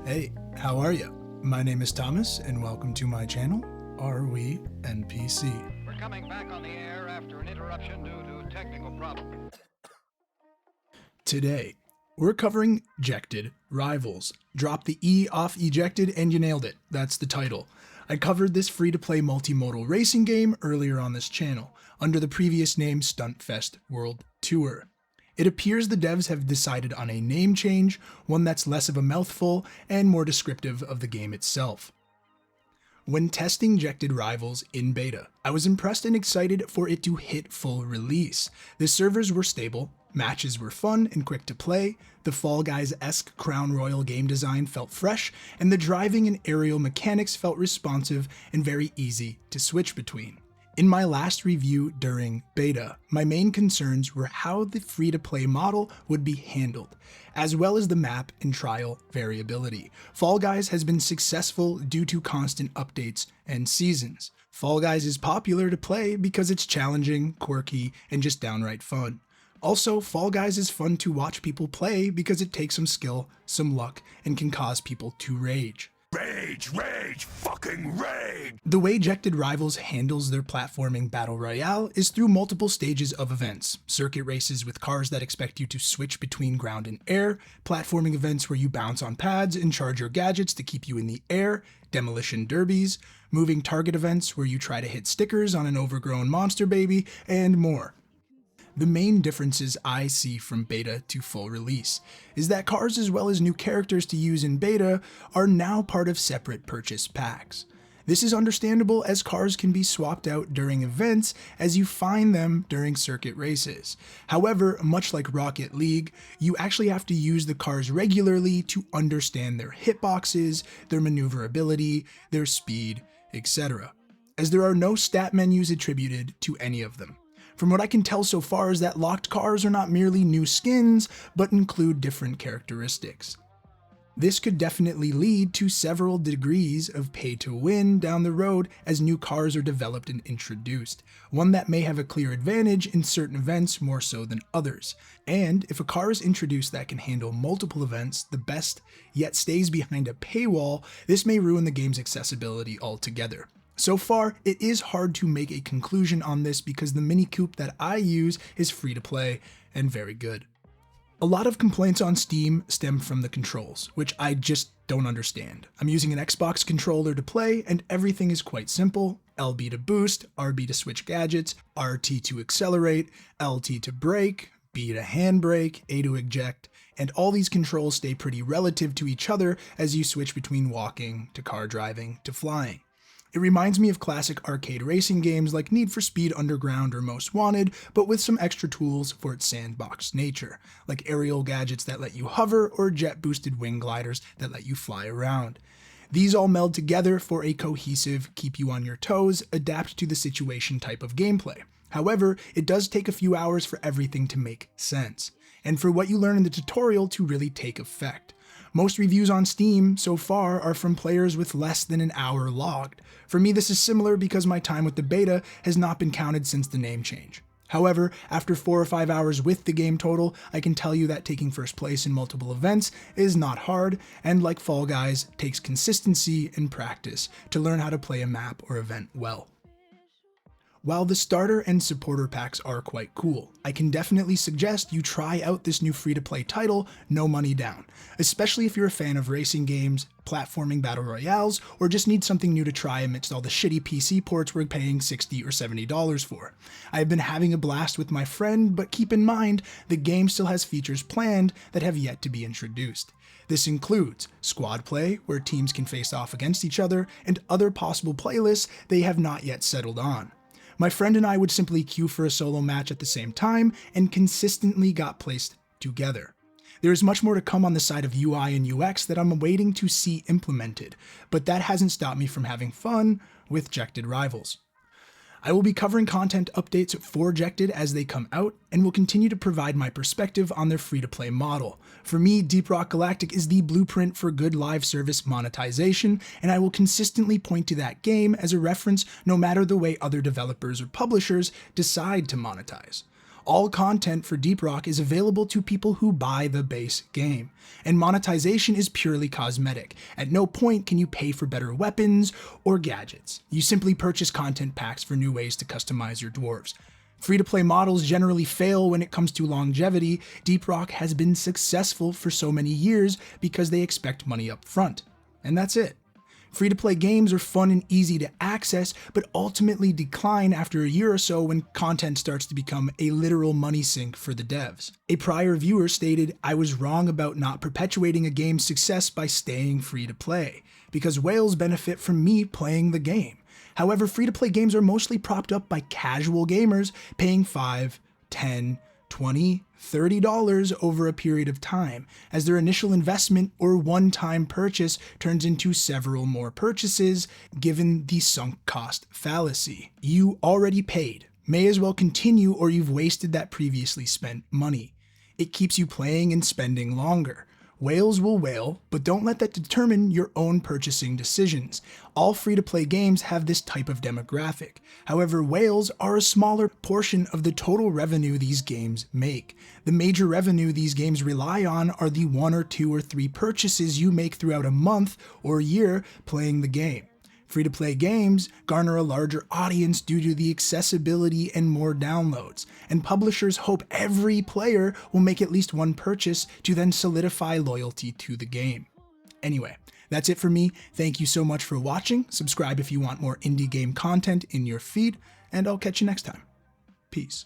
Hey, how are you? My name is Thomas, and welcome to my channel, Are We NPC? We're coming back on the air after an interruption due to technical problems. Today, we're covering Jected Rivals. Drop the E off ejected and you nailed it. That's the title. I covered this free-to-play multimodal racing game earlier on this channel, under the previous name Stunt Fest World Tour. It appears the devs have decided on a name change, one that's less of a mouthful and more descriptive of the game itself. When testing Jected Rivals in beta, I was impressed and excited for it to hit full release. The servers were stable, matches were fun and quick to play, the Fall Guys-esque Crown Royal game design felt fresh, and the driving and aerial mechanics felt responsive and very easy to switch between. In my last review during beta, my main concerns were how the free-to-play model would be handled, as well as the map and trial variability. Fall Guys has been successful due to constant updates and seasons. Fall Guys is popular to play because it's challenging, quirky, and just downright fun. Also, Fall Guys is fun to watch people play because it takes some skill, some luck, and can cause people to rage. Rage, fucking rage! The way Jected Rivals handles their platforming battle royale is through multiple stages of events. Circuit races with cars that expect you to switch between ground and air, platforming events where you bounce on pads and charge your gadgets to keep you in the air, demolition derbies, moving target events where you try to hit stickers on an overgrown monster baby, and more. The main differences I see from beta to full release is that cars as well as new characters to use in beta are now part of separate purchase packs. This is understandable as cars can be swapped out during events as you find them during circuit races. However, much like Rocket League, you actually have to use the cars regularly to understand their hitboxes, their maneuverability, their speed, etc., as there are no stat menus attributed to any of them. From what I can tell so far is that locked cars are not merely new skins, but include different characteristics. This could definitely lead to several degrees of pay to win down the road as new cars are developed and introduced, one that may have a clear advantage in certain events more so than others. And if a car is introduced that can handle multiple events the best, yet stays behind a paywall, this may ruin the game's accessibility altogether. So far, it is hard to make a conclusion on this because the Mini Coupe that I use is free to play and very good. A lot of complaints on Steam stem from the controls, which I just don't understand. I'm using an Xbox controller to play and everything is quite simple. LB to boost, RB to switch gadgets, RT to accelerate, LT to brake, B to handbrake, A to eject, and all these controls stay pretty relative to each other as you switch between walking to car driving to flying. It reminds me of classic arcade racing games like Need for Speed Underground or Most Wanted, but with some extra tools for its sandbox nature, like aerial gadgets that let you hover or jet-boosted wing gliders that let you fly around. These all meld together for a cohesive, keep you on your toes, adapt to the situation type of gameplay. However, it does take a few hours for everything to make sense, and for what you learn in the tutorial to really take effect. Most reviews on Steam so far are from players with less than an hour logged. For me, this is similar because my time with the beta has not been counted since the name change. However, after 4 or 5 hours with the game total, I can tell you that taking first place in multiple events is not hard, and like Fall Guys, takes consistency and practice to learn how to play a map or event well. While the starter and supporter packs are quite cool, I can definitely suggest you try out this new free-to-play title, no money down, especially if you're a fan of racing games, platforming battle royales, or just need something new to try amidst all the shitty PC ports we're paying $60 or $70 for. I've been having a blast with my friend, but keep in mind, the game still has features planned that have yet to be introduced. This includes squad play, where teams can face off against each other, and other possible playlists they have not yet settled on. My friend and I would simply queue for a solo match at the same time and consistently got placed together. There is much more to come on the side of UI and UX that I'm waiting to see implemented, but that hasn't stopped me from having fun with Jected Rivals. I will be covering content updates for Jected as they come out, and will continue to provide my perspective on their free-to-play model. For me, Deep Rock Galactic is the blueprint for good live service monetization, and I will consistently point to that game as a reference no matter the way other developers or publishers decide to monetize. All content for Deep Rock is available to people who buy the base game, and monetization is purely cosmetic. At no point can you pay for better weapons or gadgets. You simply purchase content packs for new ways to customize your dwarves. Free-to-play models generally fail when it comes to longevity. Deep Rock has been successful for so many years because they expect money up front. And that's it. Free-to-play games are fun and easy to access, but ultimately decline after a year or so when content starts to become a literal money sink for the devs. A prior viewer stated, "I was wrong about not perpetuating a game's success by staying free-to-play, because whales benefit from me playing the game." However, free-to-play games are mostly propped up by casual gamers paying $5, $10, $20, $30 over a period of time, as their initial investment or one-time purchase turns into several more purchases, given the sunk cost fallacy. You already paid. May as well continue, or you've wasted that previously spent money. It keeps you playing and spending longer. Whales will whale, but don't let that determine your own purchasing decisions. All free-to-play games have this type of demographic. However, whales are a smaller portion of the total revenue these games make. The major revenue these games rely on are the 1 or 2 or 3 purchases you make throughout a month or year playing the game. Free-to-play games garner a larger audience due to the accessibility and more downloads, and publishers hope every player will make at least one purchase to then solidify loyalty to the game. Anyway, that's it for me. Thank you so much for watching. Subscribe if you want more indie game content in your feed, and I'll catch you next time. Peace.